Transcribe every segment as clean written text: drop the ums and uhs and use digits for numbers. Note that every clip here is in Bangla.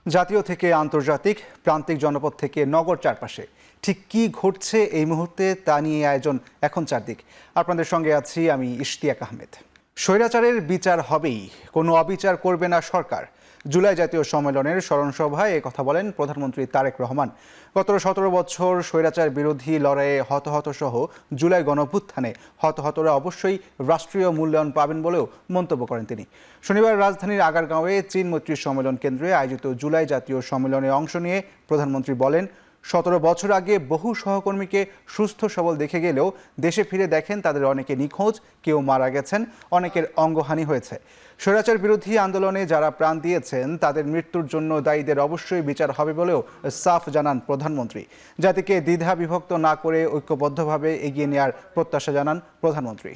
জাতীয় থেকে আন্তর্জাতিক, প্রান্তিক জনপদ থেকে নগর চারপাশে ঠিক কি ঘটছে এই মুহূর্তে তা নিয়ে আয়োজন এখন চারদিক। আপনাদের সঙ্গে আছি আমি ইশতিয়াক আহমেদ। স্বৈরাচারের বিচার হবেই, কোনো অবিচার করবে না সরকার। জুলাই জাতীয় সম্মেলনের স্মরণসভায় কথা বলেন প্রধানমন্ত্রী তারেক রহমান। গত 17 বছর স্বৈরাচার বিরোধী লড়াইয়ে হতাহত সহ জুলাই গণঅভ্যুত্থানে হতাহতরা অবশ্যই রাষ্ট্রীয় মূল্যায়ন পাবেন বলেও মন্তব্য করেন তিনি। শনিবার রাজধানীর আগারগাঁওয়ে চীন মৈত্রী সম্মেলন কেন্দ্রে আয়োজিত জুলাই জাতীয় সম্মেলনে অংশ নিয়ে প্রধানমন্ত্রী বলেন, 17 বছর আগে বহু সহকর্মীকে সুস্থ সবল দেখে গেলেও দেশে ফিরে দেখেন তাদের অনেকে নিখোঁজ, কেউ মারা গেছেন, অনেকের অঙ্গহানি হয়েছে। স্বৈরাচার বিরোধী আন্দোলনে যারা প্রাণ দিয়েছেন তাদের মৃত্যুর জন্য দায়ীদের অবশ্যই বিচার হবে বলেও সাফ জানান প্রধানমন্ত্রী। জাতিকে দ্বিধা বিভক্ত না করে ঐক্যবদ্ধভাবে এগিয়ে নেওয়ার প্রত্যাশা জানান প্রধানমন্ত্রী।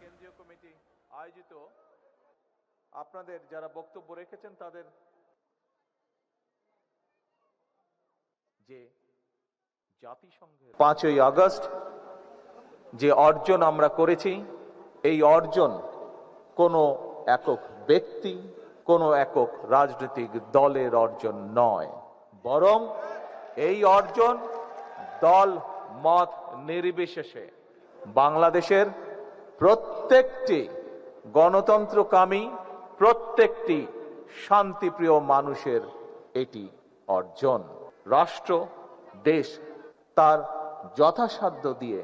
কেন্দ্রীয় কমিটি আয়োজিত আপনাদের যারা বক্তব্য রেখেছেন তাদের যে জাতিসংঘের 5ই আগস্ট যে অর্জন আমরা করেছি, এই অর্জন কোনো একক ব্যক্তি, কোনো একক রাজনৈতিক দলের অর্জন নয়, বরং এই অর্জন দল মত নির্বিশেষে বাংলাদেশের প্রত্যেকটি গণতন্ত্রকামী, প্রত্যেকটি শান্তিপ্রিয় মানুষের এটি অর্জন। রাষ্ট্র, দেশ তার যথাসাধ্য দিয়ে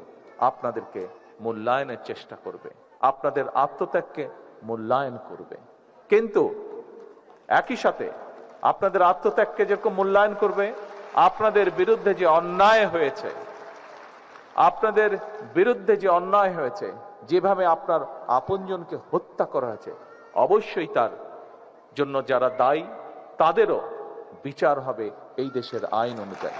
আপনাদেরকে মূল্যায়নের চেষ্টা করবে, আপনাদের আত্মত্যাগকে মূল্যায়ন করবে, কিন্তু একই সাথে আপনাদের আত্মত্যাগকে যেরকম মূল্যায়ন করবে, আপনাদের বিরুদ্ধে যে অন্যায় হয়েছে, আপনাদের বিরুদ্ধে যে অন্যায় হয়েছে, যেভাবে আপনার আপনজনকে হত্যা করা হয়েছে, অবশ্যই তার জন্য যারা দায়ী তাদেরও বিচার হবে এই দেশের আইন অনুযায়ী।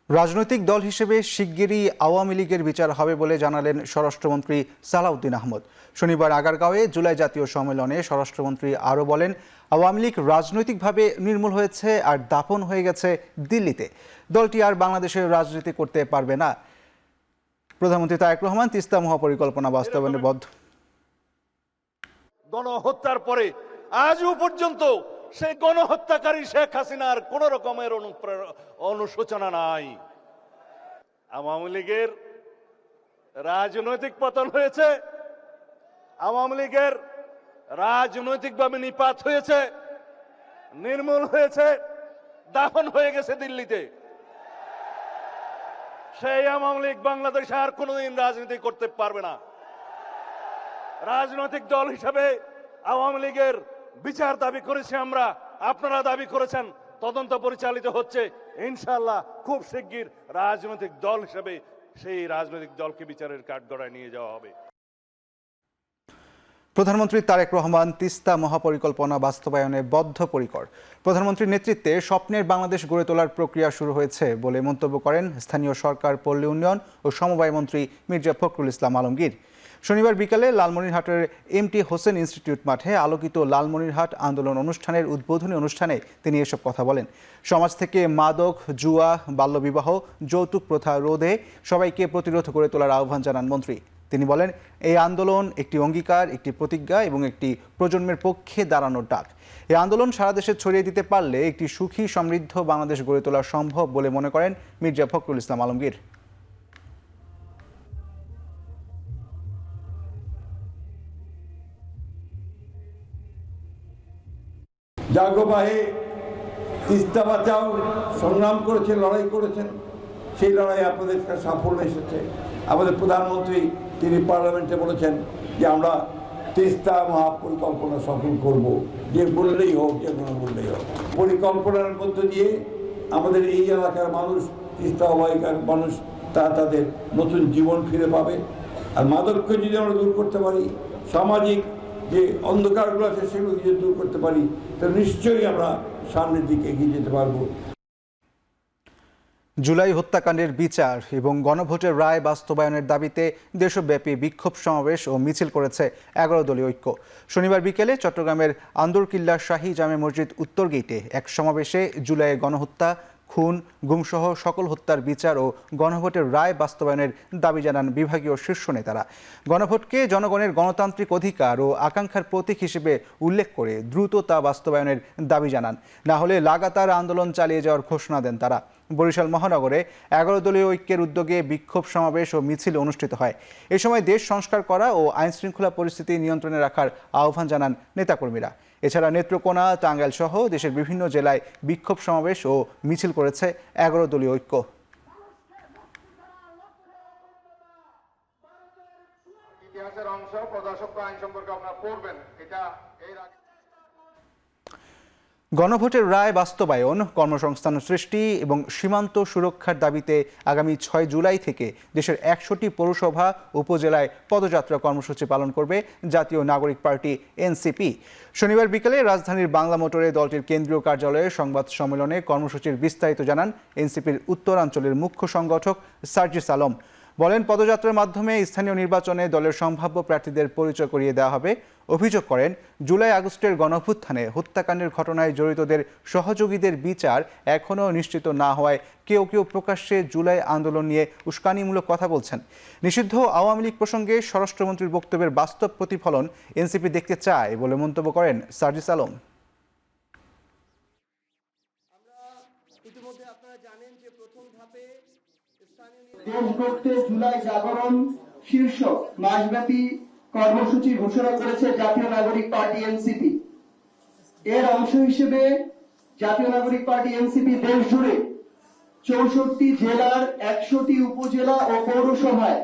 রাজনৈতিক দল হিসেবে শিগগিরই আওয়ামী লীগের বিচার হবে বলে জানালেন স্বরাষ্ট্রমন্ত্রী সালাউদ্দিন আহমদ। শনিবার আগারগাঁওয়ে জুলাই জাতীয় সম্মেলনে স্বরাষ্ট্রমন্ত্রী আরও বলেন, আওয়ামী লীগ রাজনৈতিকভাবে নির্মূল হয়েছে আর দাফন হয়ে গেছে দিল্লিতে। দলটি আর বাংলাদেশের রাজনীতি করতে পারবে না। প্রধানমন্ত্রী তারেক রহমান তিস্তা মহাপরিকল্পনা বাস্তবায়নে বদ্ধ। গণহত্যার পরে আজও পর্যন্ত সেই গণহত্যাকারী শেখ হাসিনার কোন রকমের অনুশোচনা নাই। আওয়ামী লীগের রাজনৈতিক পতন হয়েছে, আওয়ামী লীগের রাজনৈতিকভাবে নিপাত হয়েছে, নির্মূল হয়েছে, দাফন হয়ে গেছে দিল্লিতে। সেই আওয়ামী লীগ বাংলাদেশে আর কোনোদিন রাজনীতি করতে পারবে না। রাজনৈতিক দল হিসেবে আওয়ামী লীগের বিচার দাবি করেছি আমরা, আপনারা দাবি করেছেন, তদন্ত পরিচালিত হচ্ছে। ইনশাআল্লাহ খুব শিগগির রাজনৈতিক দল হিসেবে সেই রাজনৈতিক দলকে বিচারের কাঠগড়ায় নিয়ে যাওয়া হবে। প্রধানমন্ত্রী তারেক রহমান তিস্তা মহাপরিকল্পনা বাস্তবায়নে বদ্ধপরিকর। প্রধানমন্ত্রীর নেতৃত্বে স্বপ্নের বাংলাদেশ গড়ে তোলার প্রক্রিয়া শুরু হয়েছে বলে মন্তব্য করেন স্থানীয় সরকার, পল্লী উন্নয়ন ও সমবায় মন্ত্রী মির্জা ফখরুল ইসলাম আলমগীর। শনিবার বিকালে লালমনিরহাটের এমটি হোসেন ইনস্টিটিউট মাঠে আলোকিত লালমনিরহাট আন্দোলন অনুষ্ঠানের উদ্বোধনী অনুষ্ঠানে তিনি এসব কথা বলেন। সমাজ থেকে মাদক, জুয়া, বাল্যবিবাহ, যৌতুক প্রথা রোধে সবাইকে প্রতিরোধ করে তোলার আহ্বান জানান মন্ত্রী। তিনি বলেন, এই আন্দোলন একটি অঙ্গীকার, একটি প্রতিজ্ঞা এবং একটি প্রজন্মের পক্ষে দাঁড়ানোর ডাক। এই আন্দোলন সারা দেশে ছড়িয়ে দিতে পারলে একটি সুখী সমৃদ্ধ বাংলাদেশ গড়ে তোলা সম্ভব বলে মনে করেন মির্জা ফখরুল ইসলাম আলমগীর। জাগবাহে তিস্তা বাঁচাও সংগ্রাম করেছেন, লড়াই করেছেন, সেই লড়াই আপনাদের সাফল্য এসেছে। আমাদের প্রধানমন্ত্রী তিনি পার্লামেন্টে বলেছেন যে আমরা তিস্তা মহাপরিকল্পনা সফল করব, যে বললেই হোক, যে কোনো বললেই হোক। পরিকল্পনার মধ্য দিয়ে আমাদের এই এলাকার মানুষ, তিস্তা অববাহিকার মানুষ, তাদের নতুন জীবন ফিরে পাবে। আর মাদককে যদি আমরা দূর করতে পারি, সামাজিক যে অন্ধকারগুলো আছে সেগুলো যদি দূর করতে পারি, তাহলে নিশ্চয়ই আমরা সামনের দিকে এগিয়ে যেতে পারবো। জুলাই হত্যাকাণ্ডের বিচার এবং গণভোটের রায় বাস্তবায়নের দাবিতে দেশব্যাপী বিক্ষোভ সমাবেশ ও মিছিল করেছে 11 দলীয় ঐক্য। শনিবার বিকেলে চট্টগ্রামের আন্দরকিল্লা শাহী জামে মসজিদ উত্তর গেটে এক সমাবেশে জুলাইয়ে গণহত্যা, খুন, গুমসহ সকল হত্যার বিচার ও গণভোটের রায় বাস্তবায়নের দাবি জানান বিভাগীয় শীর্ষ নেতারা। গণভোটকে জনগণের গণতান্ত্রিক অধিকার ও আকাঙ্ক্ষার প্রতীক হিসেবে উল্লেখ করে দ্রুত তা বাস্তবায়নের দাবি জানান। না হলে লাগাতার আন্দোলন চালিয়ে যাওয়ার ঘোষণা দেন তারা। বরিশাল মহানগরে 11 দলীয় ঐক্যের উদ্যোগে বিক্ষোভ সমাবেশ ও মিছিল অনুষ্ঠিত হয়। এ সময় দেশ সংস্কার করা ও আইনশৃঙ্খলা পরিস্থিতি নিয়ন্ত্রণে রাখার আহ্বান জানান নেতাকর্মীরা। এছাড়া নেত্রকোনা, টাঙ্গাইল সহ দেশের বিভিন্ন জেলায় বিক্ষোভ সমাবেশ ও মিছিল করেছে 11 দলীয় ঐক্য। ইতিহাসের অংশ প্রজাস্বত্ব আইন সম্পর্কে আপনারা পড়বেন। এটা এর আগে গণভোটের রায় বাস্তবায়ন, কর্মসংস্থান সৃষ্টি এবং সীমান্ত সুরক্ষার দাবিতে আগামী 6 জুলাই থেকে দেশের 100টি পৌরসভা উপজেলায় পদযাত্রা কর্মসূচি পালন করবে জাতীয় নাগরিক পার্টি এনসিপি। শনিবার বিকেলে রাজধানীর বাংলা মোটরে দলটির কেন্দ্রীয় কার্যালয়ে সংবাদ সম্মেলনে কর্মসূচির বিস্তারিত জানান এনসিপির উত্তরাঞ্চলের মুখ্য সংগঠক সার্জিস আলম। বলেন, পদযাত্রার মাধ্যমে স্থানীয় নির্বাচনে দলের সম্ভাব্য প্রার্থীদের পরিচয় করিয়ে দেওয়া হবে। অভিযোগ করেন, জুলাই আগস্টের গণঅভ্যুত্থানে হত্যাকাণ্ডের ঘটনায় জড়িতদের সহযোগীদের বিচার এখনও নিশ্চিত না হওয়ায় কেউ কেউ প্রকাশ্যে জুলাই আন্দোলন নিয়ে উস্কানিমূলক কথা বলছেন। নিষিদ্ধ আওয়ামী লীগ প্রসঙ্গে স্বরাষ্ট্রমন্ত্রীর বক্তব্যের বাস্তব প্রতিফলন এনসিপি দেখতে চায় বলে মন্তব্য করেন সার্জিস আলম। দেশ গড়তে জুলাই জাগরণ শীর্ষক মাসব্যাপী কর্মসূচি ঘোষণা করেছে জাতীয় নাগরিক পার্টি এনসিপি। এর অংশ হিসেবে জাতীয় নাগরিক পার্টি এনসিপি দেশ জুড়ে 64 জেলার 100টি উপজেলা ও পৌরসভায়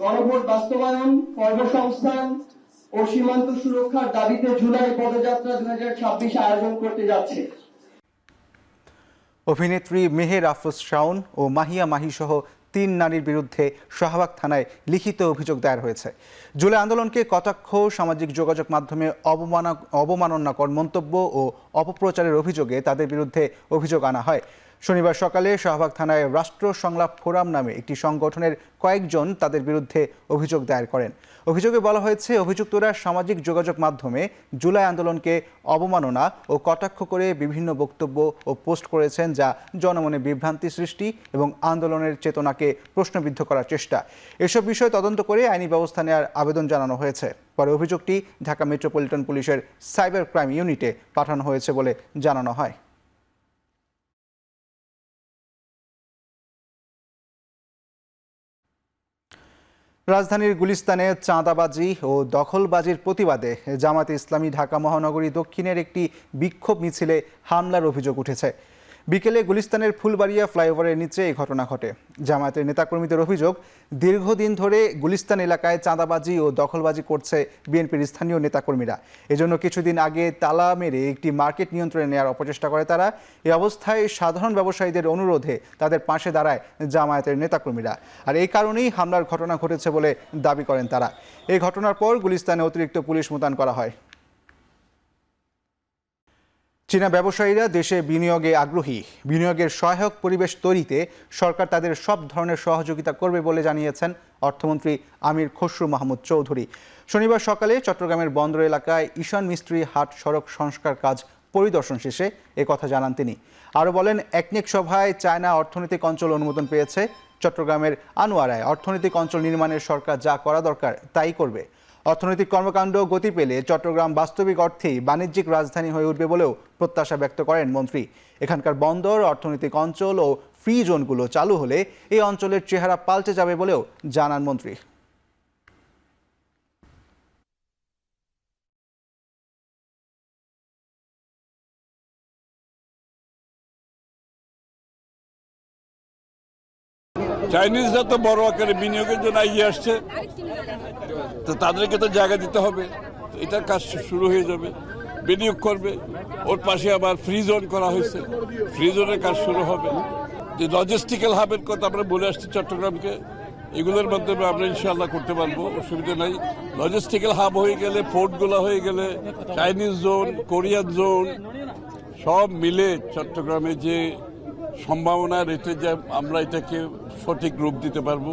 গণভোট বাস্তবায়ন, কর্মসংস্থান ও সীমান্ত সুরক্ষার দাবিতে জুলাই পদযাত্রা 2026 আয়োজন করতে যাচ্ছে। অভিনেত্রী মেহের আফরোজ শাওন ও মাহিয়া মাহি সহ 3 নারীর বিরুদ্ধে শাহবাগ থানায় লিখিত অভিযোগ দায়ের হয়েছে। জুলাই আন্দোলনকে কটাক্ষ, সামাজিক যোগাযোগ মাধ্যমে অবমাননাকর মন্তব্য ও অপপ্রচারের অভিযোগে তাদের বিরুদ্ধে অভিযোগ আনা হয়। শনিবার সকালে শাহবাগ থানায় রাষ্ট্র সংলাপ ফোরাম নামে একটি সংগঠনের কয়েকজন তাদের বিরুদ্ধে অভিযোগ দায়ের করেন। অভিযোগে বলা হয়েছে, অভিযুক্তরা সামাজিক যোগাযোগ মাধ্যমে জুলাই আন্দোলনকে অবমাননা ও কটাক্ষ করে বিভিন্ন বক্তব্য ও পোস্ট করেছেন, যা জনমনে বিভ্রান্তি সৃষ্টি এবং আন্দোলনের চেতনাকে প্রশ্নবিদ্ধ করার চেষ্টা। এসব বিষয় তদন্ত করে আইনি ব্যবস্থা নেওয়ার আবেদন জানানো হয়েছে। পরে অভিযোগটি ঢাকা মেট্রোপলিটন পুলিশের সাইবার ক্রাইম ইউনিটে পাঠানো হয়েছে বলে জানানো হয়। রাজধানীর গুলিস্তানে চাঁদাবাজি ও দখলবাজির প্রতিবাদে জামায়াতে ইসলামী ঢাকা মহানগরী দক্ষিণের একটি বিক্ষোভ মিছিলে হামলার অভিযোগ উঠেছে। বিকেলে গুলিস্তানের ফুলবাড়িয়া ফ্লাইওভারের নিচে এই ঘটনা ঘটে। জামায়াতের নেতাকর্মীদের অভিযোগ, দীর্ঘদিন ধরে গুলিস্তান এলাকায় চাঁদাবাজি ও দখলবাজি করছে বিএনপির স্থানীয় নেতাকর্মীরা। এজন্য কিছুদিন আগে তালা মেরে একটি মার্কেট নিয়ন্ত্রণে নেওয়ার অপচেষ্টা করে তারা। এই অবস্থায় সাধারণ ব্যবসায়ীদের অনুরোধে তাদের পাশে দাঁড়ায় জামায়াতের নেতাকর্মীরা। আর এই কারণেই হামলার ঘটনা ঘটেছে বলে দাবি করেন তারা। এই ঘটনার পর গুলিস্তানে অতিরিক্ত পুলিশ মোতায়েন করা হয়। চীনা ব্যবসায়ীরা দেশে বিনিয়োগে আগ্রহী। বিনিয়োগের সহায়ক পরিবেশ তৈরিতে সরকার তাদের সব ধরনের সহযোগিতা করবে বলে জানিয়েছেন অর্থমন্ত্রী আমির খসরু মাহমুদ চৌধুরী। শনিবার সকালে চট্টগ্রামের বন্দর এলাকায় ঈশান মিস্ত্রি হাট সড়ক সংস্কার কাজ পরিদর্শন শেষে একথা জানান তিনি। আরও বলেন, একনেক সভায় চায়না অর্থনৈতিক অঞ্চল অনুমোদন পেয়েছে। চট্টগ্রামের আনোয়ারায় অর্থনৈতিক অঞ্চল নির্মাণের সরকার যা করা দরকার তাই করবে। অর্থনৈতিক কর্মকাণ্ড গতি পেলে চট্টগ্রাম বাস্তবিক অর্থেই বাণিজ্যিক রাজধানী হয়ে উঠবে বলেও প্রত্যাশা ব্যক্ত করেন মন্ত্রী। এখানকার বন্দর, অর্থনৈতিক অঞ্চল ও ফ্রি জোনগুলো চালু হলে এই অঞ্চলের চেহারা পাল্টে যাবে বলেও জানান মন্ত্রী। চাইনিজরা তো বড় আকারে বিনিয়োগের জন্য এগিয়ে আসছে, তো তাদেরকে তো জায়গা দিতে হবে। এটার কাজ শুরু হয়ে যাবে, বিনিয়োগ করবে। ওর পাশে আবার ফ্রি জোন করা হয়েছে, ফ্রি জোনের কাজ শুরু হবে। যে লজিস্টিক্যাল হাবের কথা আমরা বলে আসছি চট্টগ্রামকে, এগুলোর মাধ্যমে আমরা ইনশাআল্লাহ করতে পারবো, অসুবিধা নাই। লজিস্টিক্যাল হাব হয়ে গেলে, পোর্টগুলো হয়ে গেলে, চাইনিজ জোন, কোরিয়ান জোন সব মিলে চট্টগ্রামে যে সম্ভাবনা রেটে যে আমরা এটাকে সঠিক রূপ দিতে পারবো।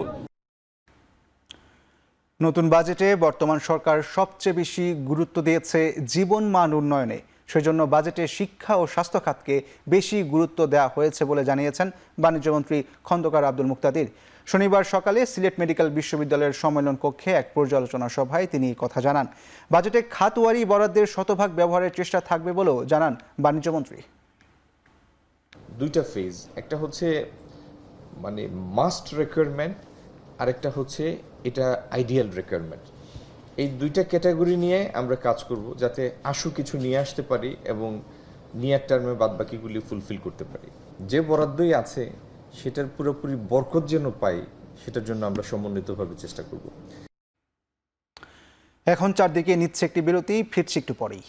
নতুন বাজেটে বর্তমান সরকার সবচেয়ে বেশি গুরুত্ব দিয়েছে জীবন মান উন্নয়নে। সেজন্য বাজেটে শিক্ষা ও স্বাস্থ্য খাতকে বেশি গুরুত্ব দেওয়া হয়েছে বলে জানিয়েছেন বাণিজ্যমন্ত্রী খন্দকার আব্দুল মুক্তাদির। শনিবার সকালে সিলেট মেডিকেল বিশ্ববিদ্যালয়ের সম্মেলন কক্ষে এক পর্যালোচনা সভায় তিনি কথা জানান। বাজেটে খাতওয়ারি বরাদ্দের শতভাগ ব্যবহারের চেষ্টা থাকবে বলেও জানান বাণিজ্যমন্ত্রী। দুইটা ফেজ, একটা হচ্ছে মানে মাস্ট রিকোয়ারমেন্ট, আরেকটা হচ্ছে এটা আইডিয়াল রিকোয়ারমেন্ট। এই দুইটা ক্যাটাগরি নিয়ে আমরা কাজ করব যাতে আশু কিছু নিয়ে আসতে পারি এবং নিয়ার টার্মে বাদবাকিগুলি ফুলফিল করতে পারি। যে বরাদ্দই আছে সেটার পুরোপুরি বরকত যেন পাই, সেটার জন্য আমরা সমন্বিতভাবে চেষ্টা করব। এখন চারদিকে নিচ্ছে একটি বিরতি, ফিরছি একটু পরেই।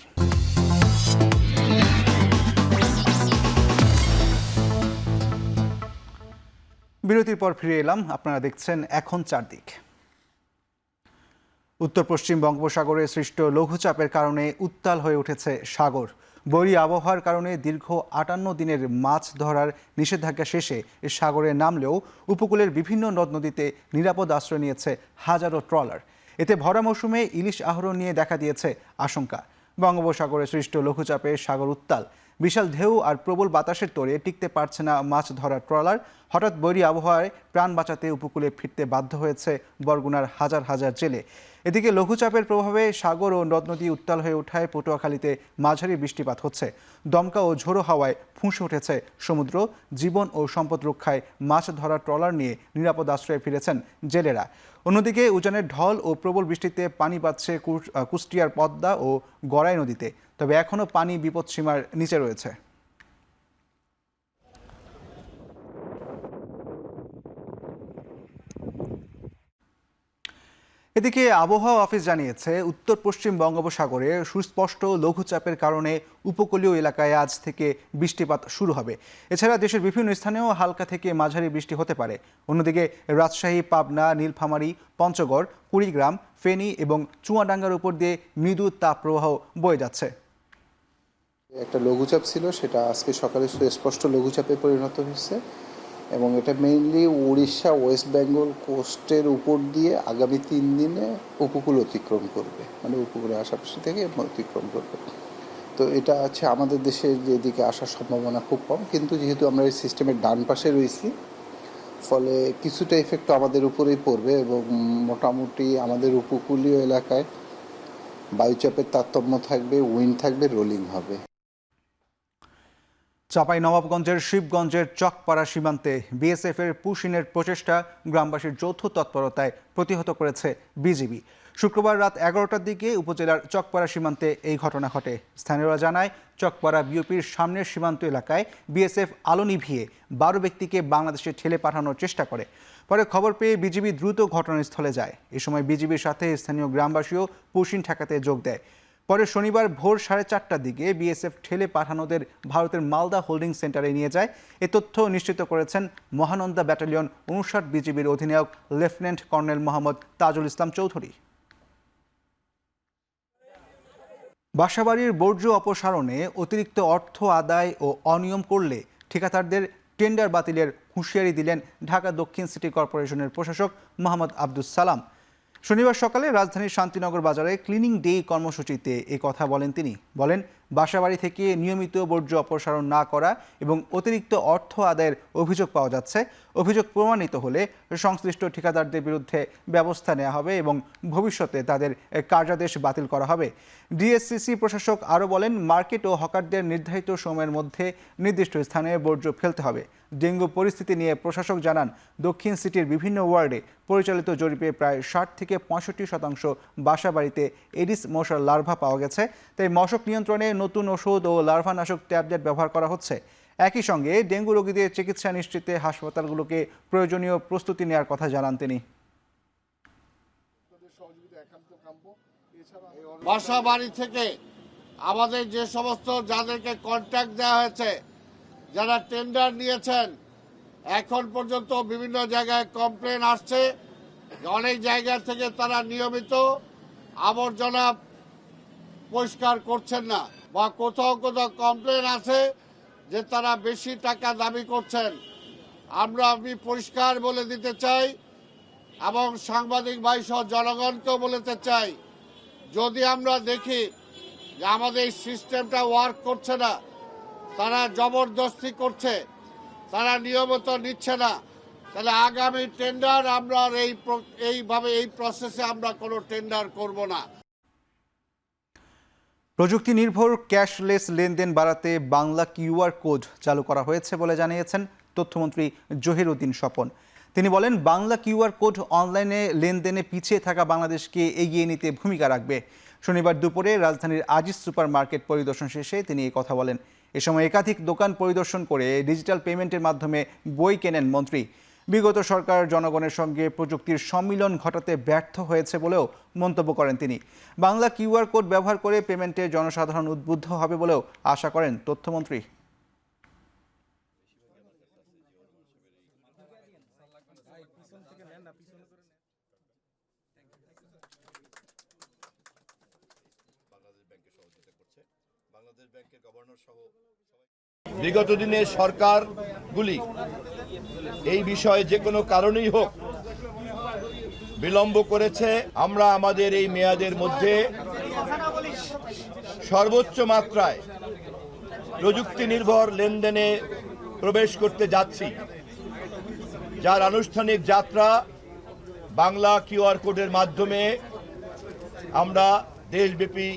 বিরতির পর ফিরে এলাম, আপনারা দেখছেন এখন চারদিক। উত্তর পশ্চিম বঙ্গোপসাগরে সৃষ্ট লঘুচাপের কারণে উত্তাল হয়ে উঠেছে সাগর। বৈরী আবহাওয়ার কারণে দীর্ঘ 58 দিনের মাছ ধরার নিষেধাজ্ঞা শেষে সাগরে নামলেও উপকূলের বিভিন্ন নদ নদীতে নিরাপদ আশ্রয় নিয়েছে হাজারো ট্রলার। এতে ভরা মৌসুমে ইলিশ আহরণ নিয়ে দেখা দিয়েছে আশঙ্কা। বঙ্গোপসাগরে সৃষ্ট লঘুচাপে সাগর উত্তাল, বিশাল ঢেউ আর প্রবল বাতাসের তোড়ে টিকতে পারছে না মাছ ধরার ট্রলার। হঠাৎ বৈরী আবহাওয়ায় প্রাণ বাঁচাতে উপকূলে ফিরতে বাধ্য হয়েছে বরগুনার হাজার হাজার জেলে। এদিকে লঘুচাপের প্রভাবে সাগর ও নদ নদী উত্তাল হয়ে ওঠায় পটুয়াখালীতে মাঝারি বৃষ্টিপাত হচ্ছে। দমকা ও ঝোড়ো হাওয়ায় ফুঁসে উঠেছে সমুদ্র। জীবন ও সম্পদ রক্ষায় মাছ ধরার ট্রলার নিয়ে নিরাপদ আশ্রয়ে ফিরেছেন জেলেরা। অন্যদিকে উজানের ঢল ও প্রবল বৃষ্টিতে পানি বাড়ছে কুষ্টিয়ার পদ্মা ও গড়াই নদীতে, তবে এখনও পানি বিপদসীমার নিচে রয়েছে। এদিকে আবহাওয়া অফিস জানিয়েছে উত্তর পশ্চিম বঙ্গোপসাগরে সুস্পষ্ট লঘুচাপের কারণে উপকূলীয় এলাকায় আজ থেকে বৃষ্টিপাত শুরু হবে। এছাড়া দেশের বিভিন্ন স্থানেও হালকা থেকে মাঝারি বৃষ্টি হতে পারে। অন্যদিকে রাজশাহী, পাবনা, নীলফামারী, পঞ্চগড়, কুড়িগ্রাম, ফেনী এবং চুয়াডাঙ্গার উপর দিয়ে মৃদু তাপপ্রবাহ বয়ে যাচ্ছে। একটা লঘুচাপ ছিল, সেটা আজকে সকালে সুস্পষ্ট লঘুচাপে পরিণত হয়েছে এবং এটা মেইনলি উড়িষ্যা, ওয়েস্ট বেঙ্গল কোস্টের উপর দিয়ে আগামী 3 দিনে উপকূল অতিক্রম করবে, মানে উপকূলে আশেপাশে থেকে অতিক্রম করবে। তো এটা আছে আমাদের দেশের যেদিকে আসার সম্ভাবনা খুব কম, কিন্তু যেহেতু আমরা এই সিস্টেমের ডান পাশে রয়েছি, ফলে কিছুটা এফেক্ট আমাদের উপরেই পড়বে এবং মোটামুটি আমাদের উপকূলীয় এলাকায় বায়ুচাপের তারতম্য থাকবে, উইন্ড থাকবে, রোলিং হবে। চাঁপাইনবাবগঞ্জের শিবগঞ্জের চকপাড়া সীমান্তে বিএসএফের পুশিনের প্রচেষ্টা গ্রামবাসীর যৌথ তৎপরতায় প্রতিহত করেছে বিজিবি। শুক্রবার রাত 11টার দিকে উপজেলার চকপাড়া সীমান্তে এই ঘটনা ঘটে। স্থানীয়রা জানায়, চকপাড়া বিওপির সামনের সীমান্ত এলাকায় বিএসএফ আলো নিভিয়ে 12 ব্যক্তিকে বাংলাদেশে ঠেলে পাঠানোর চেষ্টা করে। পরে খবর পেয়ে বিজিবি দ্রুত ঘটনাস্থলে যায়। এ সময় বিজিবির সাথে স্থানীয় গ্রামবাসীও পুশিন ঠেকাতে যোগ দেয়। পরে শনিবার ভোর 4:30টার দিকে বিএসএফ ঠেলে পাঠানোদের ভারতের মালদা হোল্ডিং সেন্টারে নিয়ে যায়। এ তথ্য নিশ্চিত করেছেন মহানন্দা ব্যাটালিয়ন 59 বিজিবির অধিনায়ক লেফটেন্যান্ট কর্নেল মোহাম্মদ তাজুল ইসলাম চৌধুরী। বাসাবাড়ির বর্জ্য অপসারণে অতিরিক্ত অর্থ আদায় ও অনিয়ম করলে ঠিকাদারদের টেন্ডার বাতিলের হুঁশিয়ারি দিলেন ঢাকা দক্ষিণ সিটি কর্পোরেশনের প্রশাসক মোহাম্মদ আব্দুস সালাম। শনিবার সকালে রাজধানীর শান্তিনগর বাজারে ক্লিনিং ডে কর্মসূচিতে এ কথা বলেন তিনি। বলেন, বাসাবাড়ি থেকে নিয়মিত বর্জ্য অপসারণ না করা এবং অতিরিক্ত অর্থ আদায়ের অভিযোগ পাওয়া যাচ্ছে। অভিযোগ প্রমাণিত হলে সংশ্লিষ্ট ঠিকাদারদের বিরুদ্ধে ব্যবস্থা নেওয়া হবে এবং ভবিষ্যতে তাদের কার্যাদেশ বাতিল করা হবে। ডিএসসিসি প্রশাসক আরও বলেন, মার্কেট ও হকারদের নির্ধারিত সময়ের মধ্যে নির্দিষ্ট স্থানে বর্জ্য ফেলতে হবে। ডেঙ্গু পরিস্থিতি নিয়ে প্রশাসক জানান, দক্ষিণ সিটির বিভিন্ন ওয়ার্ডে পরিচালিত জরিপে প্রায় 60 থেকে 65% বাসাবাড়িতে এডিস মশার লার্ভা পাওয়া গেছে। তাই মশক নিয়ন্ত্রণে নতুন ওষুধ ও লার্ভানাশক ট্যাবলেট ব্যবহার করা হচ্ছে। একই সঙ্গে ডেঙ্গু রোগীদের চিকিৎসা নিশ্চিতে হাসপাতালগুলোকে প্রয়োজনীয় প্রস্তুতি নেওয়ার কথা জানান তিনি। বাসা বাড়ি থেকে আমাদের যে সমস্ত যাদেরকে কন্ট্রাক্ট দেওয়া হয়েছে, যারা টেন্ডার নিয়েছেন, এখন পর্যন্ত বিভিন্ন জায়গায় কমপ্লেন আসছে। অনেক জায়গা থেকে তারা নিয়মিত আবর্জনা পরিষ্কার করছেন না, বা কোথাও কোথাও কমপ্লেন আছে যে তারা বেশি টাকা দাবি করছেন। আমি পরিষ্কার বলে দিতে চাই এবং সাংবাদিক ভাই সহ জনগণকেও বলতে চাই, যদি আমরা দেখি যে আমাদের এই সিস্টেমটা ওয়ার্ক করছে না, তারা জবরদস্তি করছে, তারা নিয়মিত নিচ্ছে না, তাহলে আগামী টেন্ডার আমরা এইভাবে এই প্রসেসে আমরা কোনো টেন্ডার করব না। প্রযুক্তি নির্ভর ক্যাশলেস লেনদেন বাড়াতে বাংলা কিউআর কোড চালু করা হয়েছে বলে জানিয়েছেন তথ্যমন্ত্রী জহিরুদ্দিন স্বপন। তিনি বলেন, বাংলা কিউআর কোড অনলাইনে লেনদেনে পিছিয়ে থাকা বাংলাদেশকে এগিয়ে নিতে ভূমিকা রাখবে। শনিবার দুপুরে রাজধানীর আজিজ সুপার মার্কেট পরিদর্শন শেষে তিনি এই কথা বলেন। এ সময় একাধিক দোকান পরিদর্শন করে ডিজিটাল পেমেন্টের মাধ্যমে বই কেনেন মন্ত্রী। বিগত সরকার জনগণের সঙ্গে প্রযুক্তির সম্মিলন ঘটাতে ব্যর্থ হয়েছে বলেও মন্তব্য করেন তিনি। বাংলা কিউআর কোড ব্যবহার করে পেমেন্টে জনসাধারণ উদ্বুদ্ধ হবে বলেও আশা করেন তথ্যমন্ত্রী। বিগত দিনের সরকারগুলি এই বিষয়ে যে কোনো কারণেই হোক বিলম্ব করেছে। আমরা আমাদের এই মেয়াদের মধ্যে সর্বোচ্চ মাত্রায় প্রযুক্তি নির্ভর লেনদেনে প্রবেশ করতে যাচ্ছি, যার আনুষ্ঠানিক যাত্রা বাংলা কিউআর কোডের মাধ্যমে আমরা দেশব্যাপী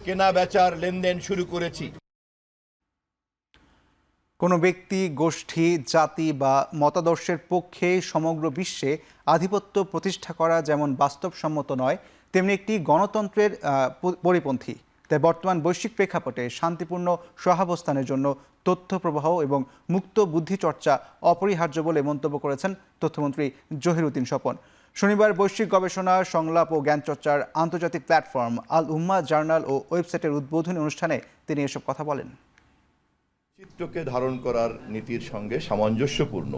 কেনা বেচার লেনদেন শুরু করেছি। কোনো ব্যক্তি, গোষ্ঠী, জাতি বা মতাদর্শের পক্ষে সমগ্র বিশ্বে আধিপত্য প্রতিষ্ঠা করা যেমন বাস্তবসম্মত নয়, তেমনি একটি গণতন্ত্রের পরিপন্থী। তাই বর্তমান বৈশ্বিক প্রেক্ষাপটে শান্তিপূর্ণ সহাবস্থানের জন্য তথ্য প্রবাহ এবং মুক্ত বুদ্ধিচর্চা অপরিহার্য বলে মন্তব্য করেছেন তথ্যমন্ত্রী জহিরুদ্দিন স্বপন। শনিবার বৈশ্বিক গবেষণা, সংলাপ ও জ্ঞানচর্চার আন্তর্জাতিক প্ল্যাটফর্ম আল উম্মাহ জার্নাল ও ওয়েবসাইটের উদ্বোধনী অনুষ্ঠানে তিনি এসব কথা বলেন। চিত্রকে ধারণ করার নীতির সঙ্গে সামঞ্জস্যপূর্ণ,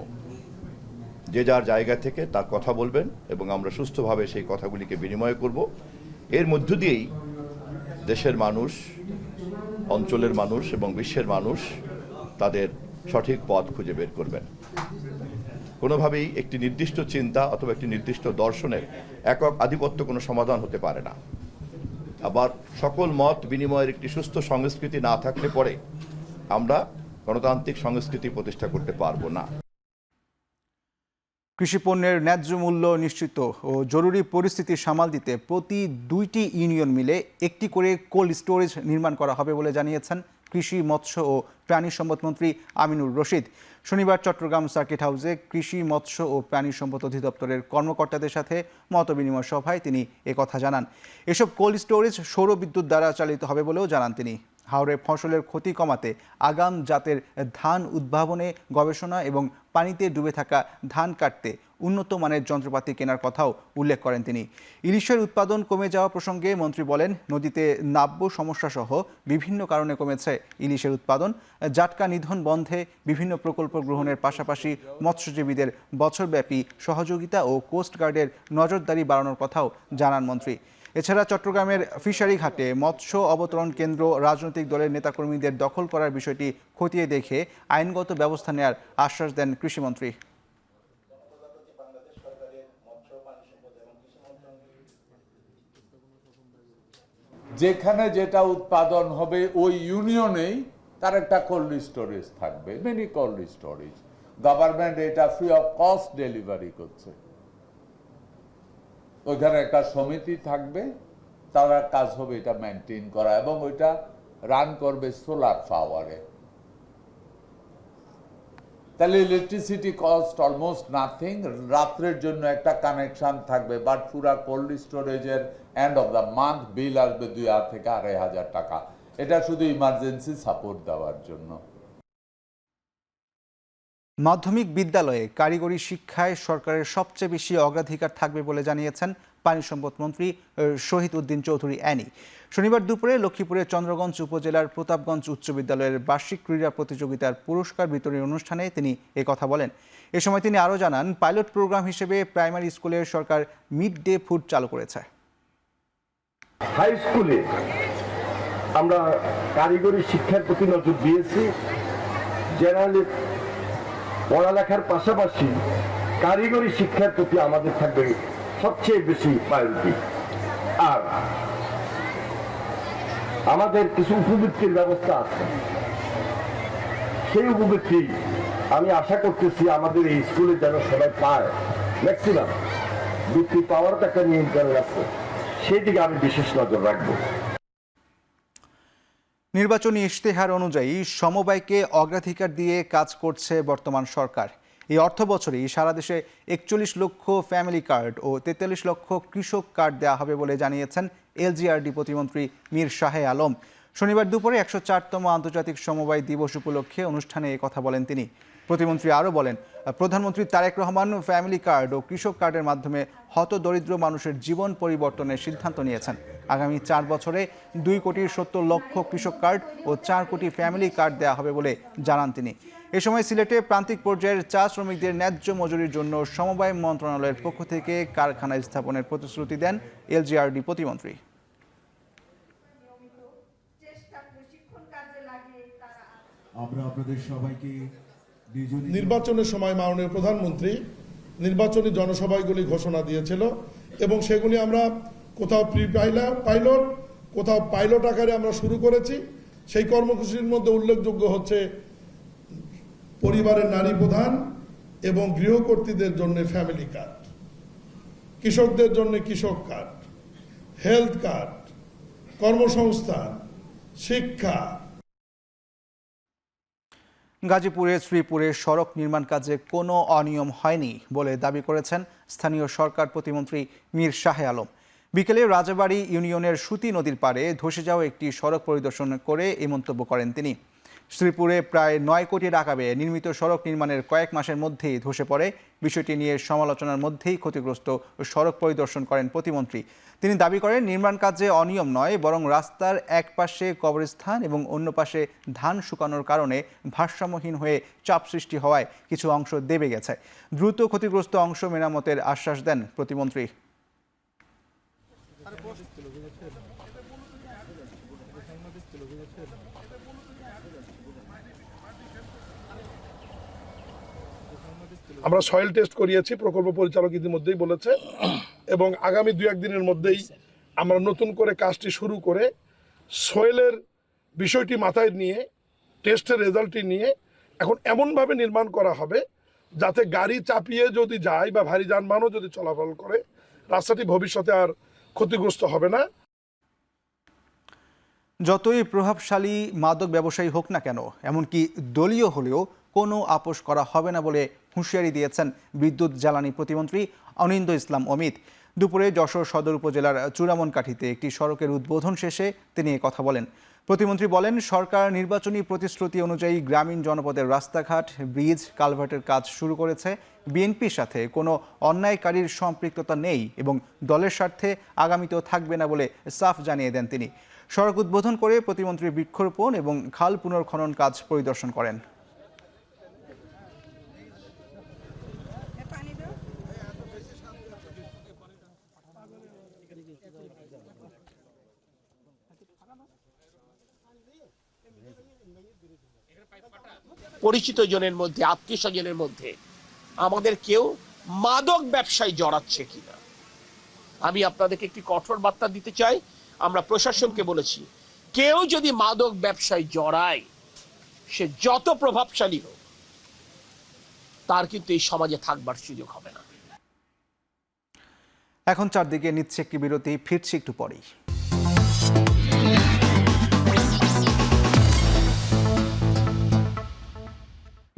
যে যার জায়গা থেকে তার কথা বলবেন এবং আমরা সুস্থভাবে সেই কথাগুলিকে বিনিময় করব। এর মধ্য দিয়েই দেশের মানুষ, অঞ্চলের মানুষ এবং বিশ্বের মানুষ তাদের সঠিক পথ খুঁজে বের করবেন। কোনোভাবেই একটি নির্দিষ্ট চিন্তা অথবা একটি নির্দিষ্ট দর্শনের একক আধিপত্য কোনো সমাধান হতে পারে না। আবার সকল মত বিনিময়ের একটি সুস্থ সংস্কৃতি না থাকলে পরে আমরা গণতান্ত্রিক সংস্কৃতি প্রতিষ্ঠা করতে পারবো না। কৃষি পণ্যের ন্যায্য মূল্য নিশ্চিত ও জরুরি পরিস্থিতি সামাল দিতে প্রতি 2টি ইউনিয়ন মিলে একটি করে কোল্ড স্টোরেজ নির্মাণ করা হবে বলে জানিয়েছেন কৃষি, মৎস্য ও প্রাণী সম্পদ মন্ত্রী আমিনুর রশিদ। শনিবার চট্টগ্রাম সার্কিট হাউসে কৃষি, মৎস্য ও প্রাণী সম্পদ অধিদপ্তরের কর্মকর্তাদের সাথে মতবিনিময় সভায় তিনি একথা জানান। এসব কোল্ড স্টোরেজ সৌর বিদ্যুৎ দ্বারা চালিত হবে বলেও জানান তিনি। হাওরে ফসলের ক্ষতি কমাতে আগাম জাতের ধান উদ্ভাবনে গবেষণা এবং পানিতে ডুবে থাকা ধান কাটতে উন্নত মানের যন্ত্রপাতি কেনার কথাও উল্লেখ করেন তিনি। ইলিশের উৎপাদন কমে যাওয়া প্রসঙ্গে মন্ত্রী বলেন, নদীতে নাব্য সমস্যাসহ বিভিন্ন কারণে কমেছে ইলিশের উৎপাদন। জাটকা নিধন বন্ধে বিভিন্ন প্রকল্প গ্রহণের পাশাপাশি মৎস্যজীবীদের বছরব্যাপী সহযোগিতা ও কোস্টগার্ডের নজরদারি বাড়ানোর কথাও জানান মন্ত্রী। এছাড়া চট্টগ্রামের ফিশারি ঘাটে মৎস্য অবতরণ কেন্দ্র রাজনৈতিক দলের নেতাকর্মীদের দখল করার বিষয়টি খতিয়ে দেখে আইনগত ব্যবস্থা নেওয়ার আশ্বাস দেন কৃষিমন্ত্রী। যেখানে যেটা উৎপাদন হবে ওই ইউনিয়নেই তার একটা কোল্ড স্টোরেজ থাকবে, মিনি কোল্ড স্টোরেজ। গভর্নমেন্ট এটা ফ্রি অফ কস্ট ডেলিভারি করছে। ওইখানে একটা সমিতি থাকবে, তারা কাজ হবে এটা মেনটেন করা এবং ওইটা রান করবে সোলার পাওয়ারে। তাহলে ইলেকট্রিসিটি কস্ট অলমোস্ট নাথিং। রাত্রের জন্য একটা কানেকশন থাকবে, বাট পুরা কোল্ড স্টোরেজের এন্ড অফ দ্য মান্থ বিল আসবে 2,000 থেকে 2,500 টাকা। এটা শুধু ইমার্জেন্সি সাপোর্ট দেওয়ার জন্য। মাধ্যমিক বিদ্যালয়ে কারিগরি শিক্ষায় সরকারের সবচেয়ে বেশি অগ্রাধিকার থাকবে বলে জানিয়েছেন পানি সম্পদ মন্ত্রী শহীদ উদ্দিন চৌধুরী অ্যানি। শনিবার দুপুরে লক্ষ্মীপুরের চন্দ্রগঞ্জ উপজেলার প্রতাপগঞ্জ উচ্চ বিদ্যালয়ের বার্ষিক ক্রীড়া প্রতিযোগিতার পুরস্কার বিতরণী অনুষ্ঠানে তিনি কথা বলেন। এ সময় তিনি আরও জানান, পাইলট প্রোগ্রাম হিসেবে প্রাইমারি স্কুলে সরকার মিড ডে ফুড চালু করেছে। হাই স্কুলে আমরা কারিগরি শিক্ষার প্রতি নজর দিয়েছি। জেনারেলি পড়ালেখার পাশাপাশি কারিগরি শিক্ষার প্রতি আমাদের থাকবে সবচেয়ে বেশি প্রায়োরিটি। আর আমাদের কিছু উপবৃত্তির ব্যবস্থা আছে। সেই উপবৃত্তি আমি আশা করতেছি আমাদের এই স্কুলে যেন সবাই পায়, ম্যাক্সিমাম বৃত্তি পাওয়ার তো একটা নিয়ন্ত্রণ আছে, সেই দিকে আমি বিশেষ নজর রাখবো। নির্বাচনী ইশতেহার অনুযায়ী সমবায়কে অগ্রাধিকার দিয়ে কাজ করছে বর্তমান সরকার। এই অর্থ বছরেই সারা দেশে 41 লক্ষ ফ্যামিলি কার্ড ও 43 লক্ষ কৃষক কার্ড দেওয়া হবে বলে জানিয়েছেন এলজিআরডি প্রতিমন্ত্রী মীর শাহে আলম। শনিবার দুপুরে 104তম আন্তর্জাতিক সমবায় দিবস উপলক্ষে অনুষ্ঠানে এ কথা বলেন তিনি। প্রতিমন্ত্রী আরও বলেন, প্রধানমন্ত্রী তারেক রহমান ফ্যামিলি কার্ড ও কৃষক কার্ডের মাধ্যমে হতদরিদ্র মানুষের জীবন পরিবর্তনের সিদ্ধান্ত নিয়েছেন। আগামী 4 বছরে 2,70,00,000 কৃষক কার্ড ও 4 কোটি ফ্যামিলি কার্ড দেওয়া হবে বলে জানান তিনি। এ সময় সিলেটে প্রান্তিক পর্যায়ের চা শ্রমিকদের ন্যায্য মজুরির জন্য সমবায় মন্ত্রণালয়ের পক্ষ থেকে কারখানা স্থাপনের প্রতিশ্রুতি দেন এলজিআরডি প্রতিমন্ত্রী। আমরা আপনাদের সবাইকে নির্বাচনের সময় মাননীয় প্রধানমন্ত্রী নির্বাচনী জনসভাগুলি ঘোষণা দিয়েছিল এবং সেগুলি আমরা কোথাও প্রি পাইলট কোথাও পাইলট আকারে আমরা শুরু করেছি। সেই কর্মসূচির মধ্যে উল্লেখযোগ্য হচ্ছে পরিবারের নারী প্রধান এবং গৃহকর্ত্রীদের জন্য ফ্যামিলি কার্ড, কৃষকদের জন্য কৃষক কার্ড, হেলথ কার্ড, কর্মসংস্থান, শিক্ষা। গাজীপুরের শ্রীপুরে সড়ক নির্মাণ কাজে কোনো অনিয়ম হয়নি বলে দাবি করেছেন স্থানীয় সরকার প্রতিমন্ত্রী মীর শাহে আলম। বিকেলে রাজাবাড়ী ইউনিয়নের সুতি নদীর পাড়ে ধসে যাওয়া একটি সড়ক পরিদর্শন করে এই মন্তব্য করেন তিনি। শ্রীপুরে প্রায় 9 কোটি টাকা ব্যয়ে নির্মিত সড়ক নির্মাণের কয়েক মাসের মধ্যেই ধসে পড়ে। বিষয়টি নিয়ে সমালোচনার মধ্যেই ক্ষতিগ্রস্ত সড়ক পরিদর্শন করেন প্রতিমন্ত্রী। তিনি দাবি করেন, নির্মাণ কাজে অনিয়ম নয়, বরং রাস্তার এক পাশে কবরস্থান এবং অন্য পাশে ধান শুকানোর কারণে ভারসাম্যহীন হয়ে চাপ সৃষ্টি হওয়ায় কিছু অংশ দেবে গেছে। দ্রুত ক্ষতিগ্রস্ত অংশ মেরামতের আশ্বাস দেন প্রতিমন্ত্রী। আমরা সয়েল টেস্ট করিয়েছি, প্রকল্প পরিচালক ইতিমধ্যেই বলেছে, এবং আগামী 2-1 দিনের মধ্যেই আমরা নতুন করে কাজটি শুরু করে সয়েলের বিষয়টি মাথায় নিয়ে টেস্টের রেজাল্টটি নিয়ে এখন এমনভাবে নির্মাণ করা হবে যাতে গাড়ি চাপিয়ে যদি যায় বা ভারী যানবাহনও যদি চলাচল করে রাস্তাটি ভবিষ্যতে আর ক্ষতিগ্রস্ত হবে না। যতই প্রভাবশালী মাদক ব্যবসায়ী হোক না কেন, এমনকি দলীয় হলেও কোনো আপোষ করা হবে না বলে হুঁশিয়ারি দিয়েছেন বিদ্যুৎ জ্বালানি প্রতিমন্ত্রী অনিন্দ ইসলাম অমিত। দুপুরে যশোর সদর উপজেলার চূড়ামনকাঠিতে একটি সড়কের উদ্বোধন শেষে তিনি কথা বলেন। প্রতিমন্ত্রী বলেন, সরকার নির্বাচনী প্রতিশ্রুতি অনুযায়ী গ্রামীণ জনপদের রাস্তাঘাট, ব্রিজ, কালভার্টের কাজ শুরু করেছে। বিএনপির সাথে কোনো অন্যায়কারীর সম্পৃক্ততা নেই এবং দলের স্বার্থে আগামীতেও থাকবে না বলে সাফ জানিয়ে দেন তিনি। সড়ক উদ্বোধন করে প্রতিমন্ত্রী বৃক্ষরোপণ এবং খাল পুনর্খনন কাজ পরিদর্শন করেন। পরিচিত জনের মধ্যে, আত্মীয় স্বজনের মধ্যে আমাদের কেউ মাদক ব্যবসায় জড়াচ্ছে কিনা, আমি আপনাদেরকে একটি কঠোর বার্তা দিতে চাই। আমরা প্রশাসনকে বলেছি, কেউ যদি মাদক ব্যবসায় জড়ায়, সে যত প্রভাবশালী হোক, তার কিন্তু এই সমাজে থাকবার সুযোগ হবে না। এখন চারদিকে নিচ্ছে একটি বিরতি, ফিরছি একটু পরেই।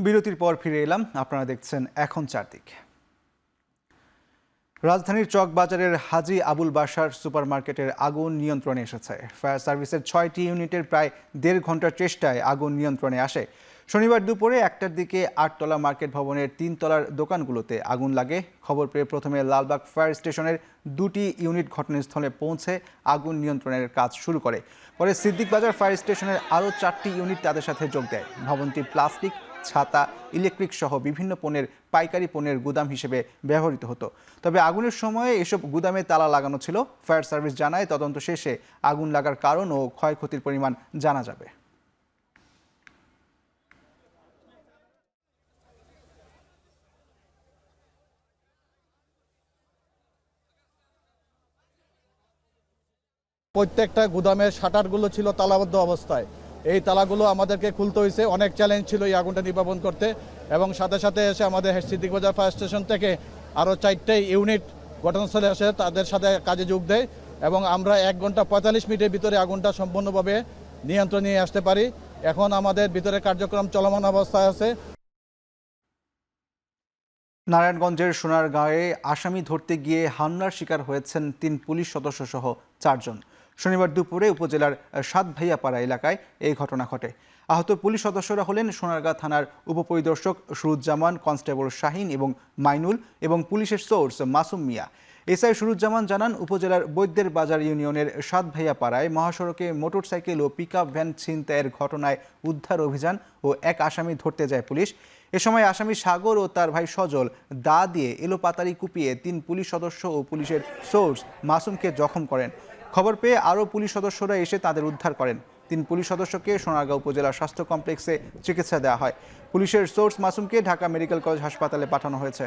বিরতির পর ফিরে এলাম, আপনারা দেখছেন এখন চারদিক। রাজধানীর চকবাজারের হাজী আবুল বাশার সুপারমার্কেটের আগুন নিয়ন্ত্রণে এসেছে। ফায়ার সার্ভিসের 6টি ইউনিটের প্রায় 1.5 ঘন্টার চেষ্টায় আগুন নিয়ন্ত্রণে আসে। শনিবার দুপুরে 1টার দিকে 8তলা মার্কেট ভবনের 3 তলার দোকানগুলোতে আগুন লাগে। খবর পেয়ে প্রথমে লালবাগ ফায়ার স্টেশনের 2টি ইউনিট ঘটনাস্থলে পৌঁছে আগুন নিয়ন্ত্রণের কাজ শুরু করে। পরে সিদ্দিক বাজার ফায়ার স্টেশনের আরও 4টি ইউনিট তাদের সাথে যোগ দেয়। ভবনটি প্লাস্টিক, ছাতা, ইলেকট্রিক সহ বিভিন্ন পণ্যের পাইকারি পণ্যের গুদাম হিসেবে ব্যবহৃত হতো। তবে আগুনের সময় এসব গুদামে তালা লাগানো ছিল। ফায়ার সার্ভিস জানায়, তদন্ত শেষে আগুন লাগার কারণ ও ক্ষয়ক্ষতির পরিমাণ জানা যাবে। প্রত্যেকটা গুদামের শাটারগুলো ছিল তালাবদ্ধ অবস্থায়। এই তালাগুলো আমাদেরকে খুলতে হয়েছে, অনেক চ্যালেঞ্জ ছিল এই আগুনটা নির্বাপন করতে, এবং সাথে সাথে এসে আমাদের সিদ্দিক বাজার ফায়ার স্টেশন থেকে আরও 4টে ইউনিট ঘটনাস্থলে এসে তাদের সাথে কাজে যোগ দেয়, এবং আমরা 1 ঘন্টা 45 মিনিটের ভিতরে আগুনটা সম্পূর্ণভাবে নিয়ন্ত্রণে নিয়ে আসতে পারি। এখন আমাদের ভিতরে কার্যক্রম চলমান অবস্থায় আছে। নারায়ণগঞ্জের সোনারগাঁয়ে আসামি ধরতে গিয়ে হামলার শিকার হয়েছেন 3 পুলিশ সদস্য সহ 4 জন। শনিবার দুপুরে উপজেলার সাতভাইয়াপাড়া এলাকায় এই ঘটনা ঘটে। আহত পুলিশ সদস্যরা হলেন সোনারগাঁ থানার উপপরিদর্শক সুরুজ্জামান, কনস্টেবল শাহিন এবং মাইনুল এবং পুলিশের সোর্স মাসুম মিয়া। এসআই সুরুজ্জামান জানান, উপজেলার বৈদ্যের বাজার ইউনিয়নের সাতভাইয়াপাড়ায় মহাসড়কে মোটরসাইকেল ও পিকআপ ভ্যান ছিনতাইয়ের ঘটনায় উদ্ধার অভিযান ও এক আসামি ধরতে যায় পুলিশ। এ সময় আসামি সাগর ও তার ভাই সজল দা দিয়ে এলোপাতাড়ি কুপিয়ে 3 পুলিশ সদস্য ও পুলিশের সোর্স মাসুমকে জখম করেন। খবর পেয়ে আরও পুলিশ সদস্যরা এসে তাদের উদ্ধার করেন। 3 পুলিশ সদস্যকে সোনারগাঁও উপজেলা স্বাস্থ্য কমপ্লেক্সে চিকিৎসা দেওয়া হয়। পুলিশের সোর্স মাসুমকে ঢাকা মেডিকেল কলেজ হাসপাতালে পাঠানো হয়েছে।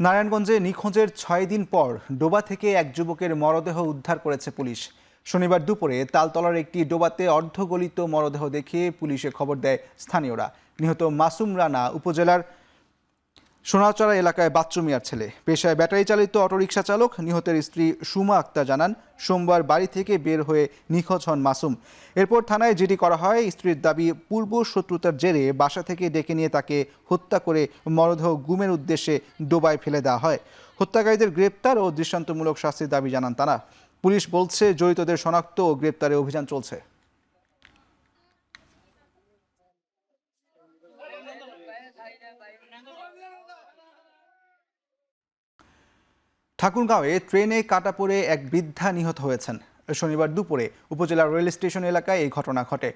নারায়ণগঞ্জে নিখোঁজের 6 দিন পর ডোবা থেকে এক যুবকের মরদেহ উদ্ধার করেছে পুলিশ। শনিবার দুপুরে তালতলার একটি ডোবাতে অর্ধগলিত মরদেহ দেখে পুলিশে খবর দেয় স্থানীয়রা। নিহত মাসুম রানা উপজেলার সোনাচড়া এলাকায় বাচ্চু মিয়ার ছেলে, পেশায় ব্যাটারি চালিত অটোরিকশা চালক। নিহতের স্ত্রী সুমা আক্তার জানান, সোমবার বাড়ি থেকে বের হয়ে নিখোঁজ হন মাসুম। এরপর থানায় জিডি করা হয়। স্ত্রীর দাবি, পূর্ব শত্রুতার জেরে বাসা থেকে ডেকে নিয়ে তাকে হত্যা করে মরদেহ গুমের উদ্দেশ্যে ডোবায় ফেলে দেওয়া হয়। হত্যাকারীদের গ্রেপ্তার ও দৃষ্টান্তমূলক শাস্তির দাবি জানান তারা। পুলিশ বলছে, জড়িতদের শনাক্ত ও গ্রেপ্তারে অভিযান চলছে। ঠাকুরগাঁওয়ে ট্রেনে কাটা পড়ে এক বৃদ্ধা নিহত হয়েছেন। শনিবার দুপুরে উপজেলার রেল স্টেশন এলাকায় এই ঘটনা ঘটে।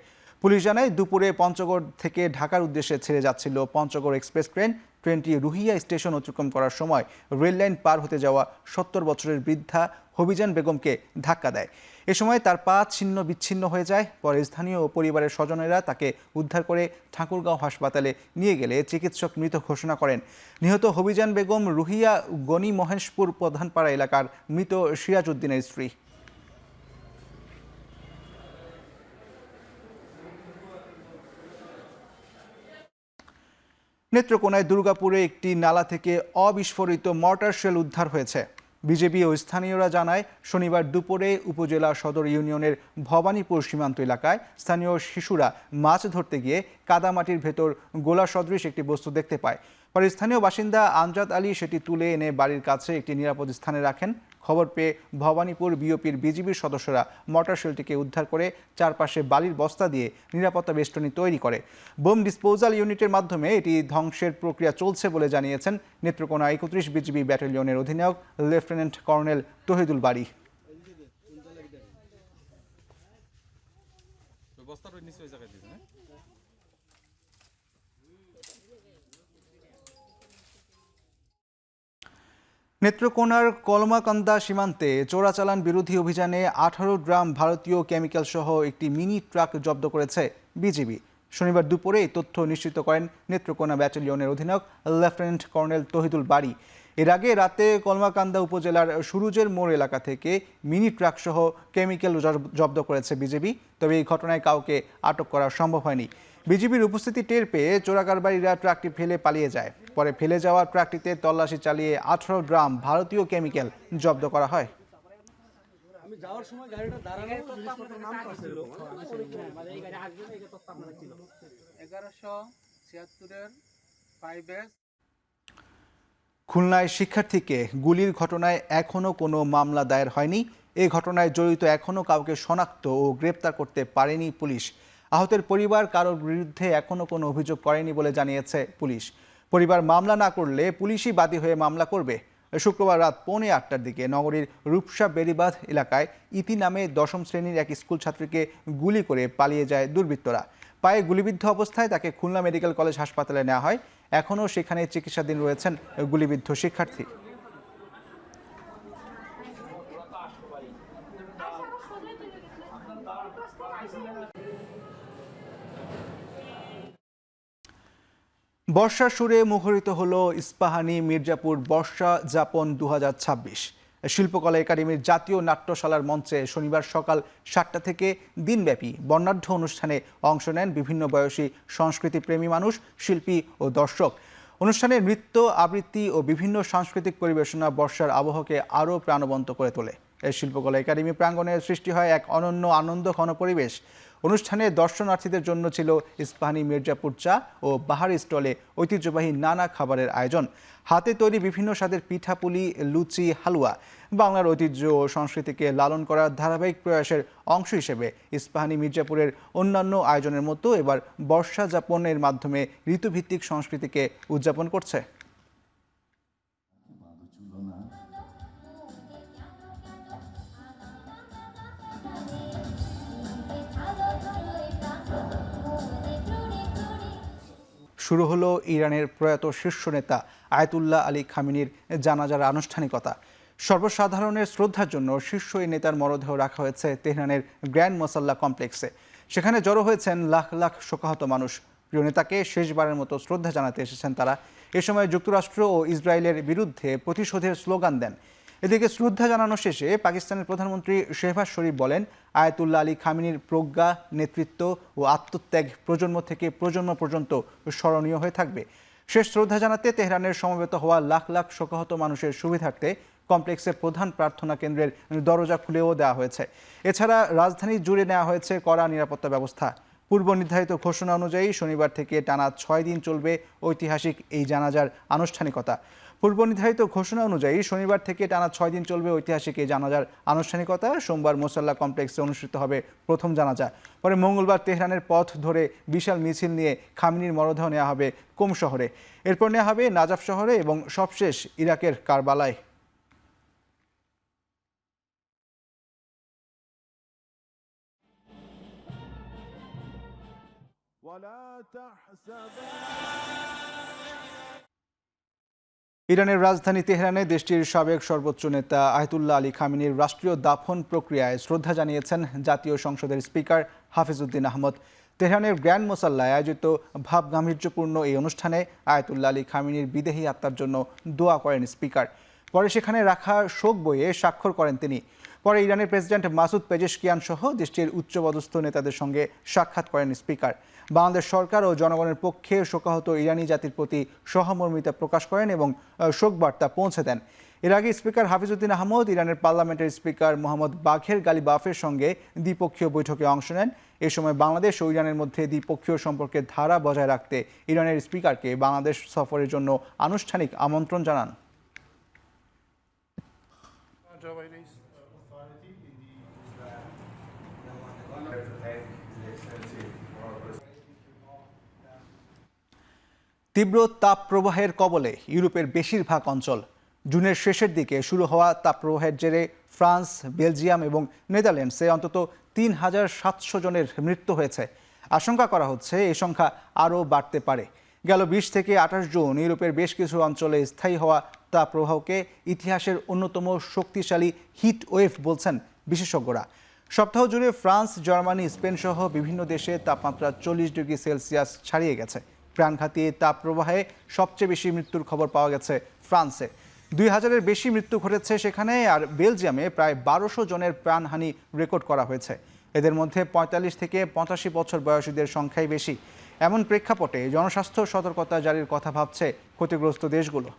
পুলিশ জানায়, দুপুরে পঞ্চগড় থেকে ঢাকার উদ্দেশ্যে ছেড়ে যাচ্ছিল পঞ্চগড় এক্সপ্রেস ট্রেন। ট্রেনটি রুহিয়া স্টেশন অতিক্রম করার সময় রেল লাইন পার হতে যাওয়া 70 বছরের বৃদ্ধা হবিজান বেগমকে ধাক্কা দেয়। এ সময় তার পা ছিন্ন বিচ্ছিন্ন হয়ে যায়। পরে স্থানীয় ও পরিবারের স্বজনেরা তাকে উদ্ধার করে ঠাকুরগাঁও হাসপাতালে নিয়ে গেলে চিকিৎসক মৃত ঘোষণা করেন। নিহত হবিজান বেগম রুহিয়া গনি মহেশপুর প্রধানপাড়া এলাকার মৃত সিরাজ উদ্দিনের স্ত্রী। নেত্রকোনায় দুর্গাপুরে একটি নালা থেকে অবিস্ফোরিত মর্টার শেল উদ্ধার হয়েছে। বিজেপি ও স্থানীয়রা জানায়, শনিবার দুপুরে উপজেলা সদর ইউনিয়নের ভবানীপুর সীমান্ত এলাকায় স্থানীয় শিশুরা মাছ ধরতে গিয়ে কাদামাটির ভেতর গোলা সদৃশ একটি বস্তু দেখতে পায়। পরে স্থানীয় বাসিন্দা আমজাদ আলী সেটি তুলে এনে বাড়ির কাছে একটি নিরাপদ স্থানে রাখেন। খবর পেয়ে ভবানীপুর বিওপির বিজিবির সদস্যরা মর্টার শেলটিকে উদ্ধার করে চারপাশে বালির বস্তা দিয়ে নিরাপত্তা বেষ্টনী তৈরি করে। বোম ডিসপোজাল ইউনিটের মাধ্যমে এটি ধ্বংসের প্রক্রিয়া চলছে বলে জানিয়েছেন নেত্রকোনা 31 বিজিবি ব্যাটালিয়নের অধিনায়ক লেফটেন্যান্ট কর্নেল তহিদুল বারী। নেত্রকোনার কলমাকান্দা সীমান্তে চোরাচালান বিরোধী অভিযানে 18 গ্রাম ভারতীয় কেমিক্যাল সহ একটি মিনি ট্রাক জব্দ করেছে বিজিবি। শনিবার দুপুরে এই তথ্য নিশ্চিত করেন নেত্রকোনা ব্যাটালিয়নের অধিনায়ক লেফটেন্যান্ট কর্নেল তহিদুল বারী। এর আগে রাতে কলমাকান্দা উপজেলার সুরুজের মোড় এলাকা থেকে মিনি ট্রাক সহ কেমিক্যাল জব্দ করেছে বিজিবি। তবে এই ঘটনায় কাউকে আটক করা সম্ভব হয়নি। বিজিবির উপস্থিতি টের পেয়ে চোরাকারবারীরা ট্রাকটি ফেলে পালিয়ে যায়। পরে ফেলে যাওয়া ট্রাকটিতে তল্লাশি চালিয়ে 18 গ্রাম ভারতীয় কেমিক্যাল জব্দ করা হয়। খুলনায় শিক্ষার্থীকে গুলির ঘটনায় এখনও কোনো মামলা দায়ের হয়নি। এই ঘটনায় জড়িত এখনও কাউকে শনাক্ত ও গ্রেপ্তার করতে পারেনি পুলিশ। আহতের পরিবার কারোর বিরুদ্ধে এখনও কোনো অভিযোগ করেনি বলে জানিয়েছে পুলিশ। পরিবার মামলা না করলে পুলিশই বাদী হয়ে মামলা করবে। শুক্রবার রাত 8:45টার দিকে নগরীর রূপসা বেড়িবাঁধ এলাকায় ইতি নামে 10ম শ্রেণীর এক স্কুল ছাত্রীকে গুলি করে পালিয়ে যায় দুর্বৃত্তরা। পায়ে গুলিবিদ্ধ অবস্থায় তাকে খুলনা মেডিকেল কলেজ হাসপাতালে নেওয়া হয়। এখনও সেখানে চিকিৎসাধীন রয়েছেন গুলিবিদ্ধ শিক্ষার্থী। বর্ষার সুরে মুখরিত হলো ইস্পাহানি মির্জাপুর বর্ষা যাপন 2026। শিল্পকলা একাডেমির জাতীয় নাট্যশালার মঞ্চে শনিবার সকাল 7টা থেকে দিনব্যাপী বর্ণাঢ্য অনুষ্ঠানে অংশ নেন বিভিন্ন বয়সী সংস্কৃতিপ্রেমী মানুষ, শিল্পী ও দর্শক। অনুষ্ঠানে নৃত্য, আবৃত্তি ও বিভিন্ন সাংস্কৃতিক পরিবেশনা বর্ষার আবহকে আরও প্রাণবন্ত করে তোলে। এই শিল্পকলা একাডেমি প্রাঙ্গণে সৃষ্টি হয় এক অনন্য আনন্দঘন পরিবেশ। অনুষ্ঠানে দর্শনার্থীদের জন্য ছিল ইস্পাহানি মির্জাপুর চা ও বাহারি স্টলে ঐতিহ্যবাহী নানা খাবারের আয়োজন। হাতে তৈরি বিভিন্ন স্বাদের পিঠাপুলি, লুচি, হালুয়া। বাংলার ঐতিহ্য ও সংস্কৃতিকে লালন করার ধারাবাহিক প্রয়াসের অংশ হিসেবে ইস্পাহানি মির্জাপুরের অন্যান্য আয়োজনের মতো এবার বর্ষা যাপনের মাধ্যমে ঋতুভিত্তিক সংস্কৃতিকে উদযাপন করছে। শুরু হলো ইরানের প্রয়াত শীর্ষ নেতা আয়াতুল্লাহ আলী খামেনির জানাজার আনুষ্ঠানিকতা। সর্বসাধারণের শ্রদ্ধার জন্য শীর্ষ এই নেতার মরদেহ রাখা হয়েছে তেহরানের গ্র্যান্ড মোসাল্লা কমপ্লেক্সে। সেখানে জড়ো হয়েছেন লাখ লাখ শোকাহত মানুষ। প্রিয় নেতাকে শেষবারের মতো শ্রদ্ধা জানাতে এসেছেন তারা। এ সময় যুক্তরাষ্ট্র ও ইসরায়েলের বিরুদ্ধে প্রতিশোধের স্লোগান দেন। এদিকে শ্রদ্ধা জানানো শেষে পাকিস্তানের প্রধানমন্ত্রী শেহবাজ শরীফ বলেন, আয়াতুল্লাহ আলী খামেনির প্রজ্ঞা, নেতৃত্ব ও আত্মত্যাগ প্রজন্ম থেকে প্রজন্ম পর্যন্ত স্মরণীয় হয়ে থাকবে। শেষ শ্রদ্ধা জানাতে তেহরানের সমবেত হওয়া লাখ লাখ শোকাহত মানুষের সুবিধার্থে কমপ্লেক্সের প্রধান প্রার্থনা কেন্দ্রের দরজা খুলেও দেওয়া হয়েছে। এছাড়া রাজধানী জুড়ে নেওয়া হয়েছে কড়া নিরাপত্তা ব্যবস্থা। পূর্ব নির্ধারিত ঘোষণা অনুযায়ী শনিবার থেকে টানা 6 দিন চলবে ঐতিহাসিক এই জানাজার আনুষ্ঠানিকতা। পূর্ব নির্ধারিত ঘোষণা অনুযায়ী শনিবার থেকে টানা 6 দিন চলবে ঐতিহাসিক এই জানাজার আনুষ্ঠানিকতা। সোমবার মোসাল্লা কমপ্লেক্সে অনুষ্ঠিত হবে প্রথম জানাজা। পরে মঙ্গলবার তেহরানের পথ ধরে বিশাল মিছিল নিয়ে খামেনির মরদেহ নেওয়া হবে কোম শহরে, এরপর নেওয়া হবে নাজাফ শহরে এবং সবশেষ ইরাকের কারবালায়। ইরানের রাজধানী তেহরানে দেশটির সাবেক সর্বোচ্চ নেতা আয়াতুল্লাহ আলী খামেনির রাষ্ট্রীয় দাফন প্রক্রিয়ায় শ্রদ্ধা জানিয়েছেন জাতীয় সংসদের স্পিকার হাফিজউদ্দিন আহমদ। তেহরানের গ্র্যান্ড মোসাল্লায় আয়োজিত ভাবগাম্ভীর্যপূর্ণ এই অনুষ্ঠানে আয়াতুল্লাহ আলী খামেনির বিদেহী আত্মার জন্য দোয়া করেন স্পিকার। পরে সেখানে রাখা শোক বইয়ে স্বাক্ষর করেন তিনি। পরে ইরানের প্রেসিডেন্ট মাসুদ পেজেশকিয়ান সহ দেশটির উচ্চপদস্থ নেতাদের সঙ্গে সাক্ষাৎ করেন স্পিকার। বাংলাদেশ সরকার ও জনগণের পক্ষে শোকাহত ইরানি জাতির প্রতি সহমর্মিতা প্রকাশ করেন এবং শোক বার্তা পৌঁছে দেন। এর আগে স্পিকার হাফিজউদ্দিন আহমদ ইরানের পার্লামেন্টের স্পিকার মোহাম্মদ বাঘের গালিবাফের সঙ্গে দ্বিপক্ষীয় বৈঠকে অংশ নেন। এ সময় বাংলাদেশ ও ইরানের মধ্যে দ্বিপক্ষীয় সম্পর্কের ধারা বজায় রাখতে ইরানের স্পিকারকে বাংলাদেশ সফরের জন্য আনুষ্ঠানিক আমন্ত্রণ জানান। তীব্র তাপপ্রবাহের কবলে ইউরোপের বেশিরভাগ অঞ্চল। জুনের শেষের দিকে শুরু হওয়া তাপপ্রবাহের জেরে ফ্রান্স, বেলজিয়াম এবং নেদারল্যান্ডসে অন্তত 3700 জনের মৃত্যু হয়েছে। আশঙ্কা করা হচ্ছে এই সংখ্যা আরও বাড়তে পারে। গেল 20 থেকে 28 জুন ইউরোপের বেশ কিছু অঞ্চলে স্থায়ী হওয়া তাপপ্রবাহকে ইতিহাসের অন্যতম শক্তিশালী হিট ওয়েভ বলছেন বিশেষজ্ঞরা। সপ্তাহ জুড়ে ফ্রান্স, জার্মানি, স্পেন সহ বিভিন্ন দেশে তাপমাত্রা 40 ডিগ্রি সেলসিয়াস ছাড়িয়ে গেছে। প্রাণঘাতী তাপপ্রবাহে সবচেয়ে বেশি মৃত্যুর খবর পাওয়া গেছে ফ্রান্সে। 2000-এর বেশি মৃত্যু ঘটেছে সেখানে। আর বেলজিয়ামে প্রায় 1200 জনের প্রাণহানি রেকর্ড করা হয়েছে। এদের মধ্যে 45 থেকে 85 বছর বয়সীদের সংখ্যাই বেশি। এমন প্রেক্ষাপটে জনস্বাস্থ্য সতর্কতা জারির কথা ভাবছে ক্ষতিগ্রস্ত দেশগুলো।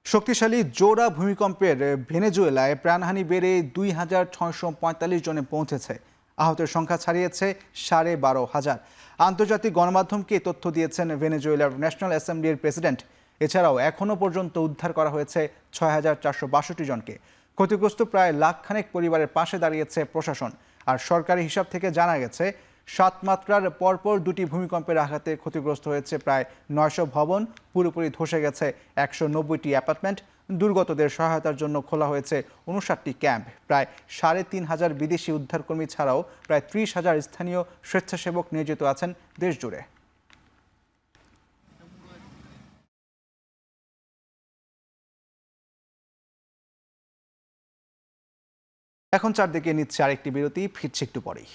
শক্তিশালী জোড়া ভূমিকম্পের ভেনেজুয়েলায় প্রাণহানি বেড়ে 2645 জনে পৌঁছেছে। আহতের সংখ্যা ছাড়িয়েছে 12,500। আন্তর্জাতিক গণমাধ্যমকে তথ্য দিয়েছেন ভেনেজুয়েলার ন্যাশনাল অ্যাসেম্বলির প্রেসিডেন্ট। এছাড়াও এখনও পর্যন্ত উদ্ধার করা হয়েছে 6462 জনকে। ক্ষতিগ্রস্ত প্রায় লাখখানেক পরিবারের পাশে দাঁড়িয়েছে প্রশাসন। আর সরকারি হিসাব থেকে জানা গেছে 7 মাত্রার পরপর 2টি ভূমিকম্পের আঘাতে ক্ষতিগ্রস্ত হয়েছে প্রায় 900 ভবন, পুরোপুরি ধসে গেছে 190টি অ্যাপার্টমেন্ট। দুর্গতদের সহায়তার জন্য খোলা হয়েছে 59টি ক্যাম্প। প্রায় 3500 বিদেশি উদ্ধারকর্মী ছাড়াও প্রায় 30,000 স্থানীয় স্বেচ্ছাসেবক নিয়োজিত আছেন দেশজুড়ে। এখন চারদিকে নিচ্ছে আরেকটি বিরতি, ফিরছে একটু পরেই।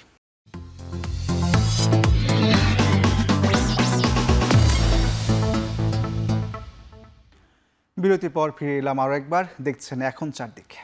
বিরতির পর ফিরে এলাম আরও একবার, দেখছেন এখন চারদিকে।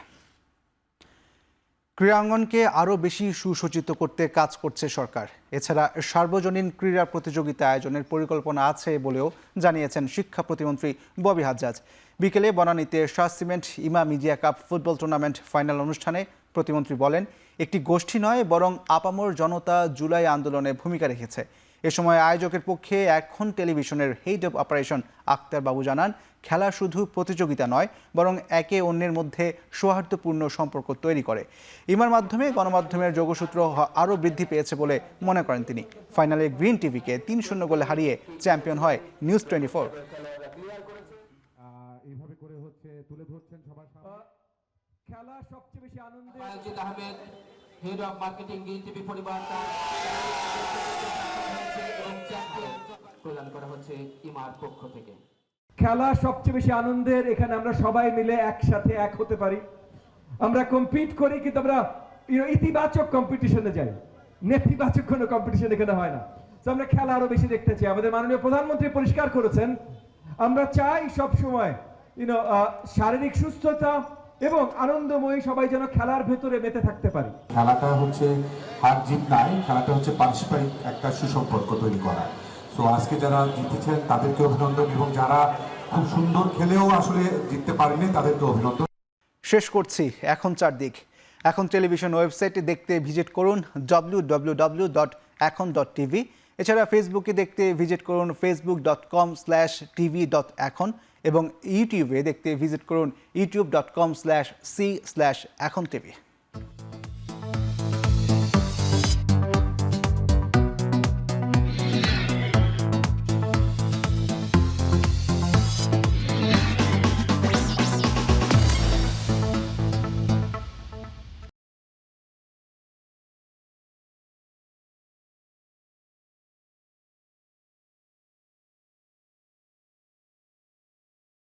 ক্রীড়াঙ্গনকে আরও বেশি সুসজ্জিত করতে কাজ করছে সরকার। এছাড়া সার্বজনীন ক্রীড়া প্রতিযোগিতা আয়োজনের পরিকল্পনা আছে বলেও জানিয়েছেন শিক্ষা প্রতিমন্ত্রী ববি হাজ্জাজ। বিকেলে বনানীতে শাহ সিমেন্ট ইমা media cup football tournament final অনুষ্ঠানে প্রতিমন্ত্রী বলেন, একটি গোষ্ঠী নয় বরং আপামর জনতা জুলাই আন্দোলনে ভূমিকা রেখেছে। এ সময় আয়োজকের পক্ষে এখন টেলিভিশনের হেড অব অপারেশন আক্তার বাবু জানান, খেলা শুধু প্রতিযোগিতা নয় বরং একে অন্যের মধ্যে সৌহার্দ্যপূর্ণ সম্পর্ক তৈরি করে। ইমার মাধ্যমে গণমাধ্যমের যোগসূত্র আরও বৃদ্ধি পেয়েছে বলে মনে করেন তিনি। ফাইনালে গ্রিন টিভিকে 3-0 গোলে হারিয়ে চ্যাম্পিয়ন হয় নিউজ 24। এইভাবে করে হচ্ছে তুলে ধরছেন সবার সামনে খেলা সবচেয়ে বেশি আনন্দের। আয়োজিত Ahmed head of marketing green TV পরিবার প্রদান করা হচ্ছে ইমার পক্ষ থেকে। খেলা সবচেয়ে বেশি আনন্দের, এখানে আমরা সবাই মিলে একসাথে এক হতে পারি, আমরা কম্পিট করি, কিন্তু আমরা ইতিবাচক কম্পিটিশনে যাই, নেতিবাচক কোনো কম্পিটিশন এখানে হয় না। তো আমরা খেলা আরো বেশি দেখতে চাই। আমাদের মাননীয় প্রধানমন্ত্রী পরিষ্কার করেছেন, আমরা চাই সব সময় শারীরিক সুস্থতা এবং আনন্দময়ী সবাই যেন খেলার ভেতরে মেতে থাকতে পারি। খেলাটা হচ্ছে হার জিত নাই, খেলাটা হচ্ছে পারস্পরিক একটা সুসম্পর্ক তৈরি করা। তো আজকে যারা জিতেছেন তাদেরকে অভিনন্দন, এবং যারা খুব সুন্দর খেলেও আসলে জিততে পারেনি তাদেরকে অভিনন্দন। শেষ করছি এখন চারদিক। এখন টেলিভিশন ওয়েবসাইটে দেখতে ভিজিট করুন www.ekon.tv। এছাড়া ফেসবুকে দেখতে ভিজিট করুন facebook.com/tv.ekon এবং ইউটিউবে দেখতে ভিজিট করুন youtube.com/c/ekontv।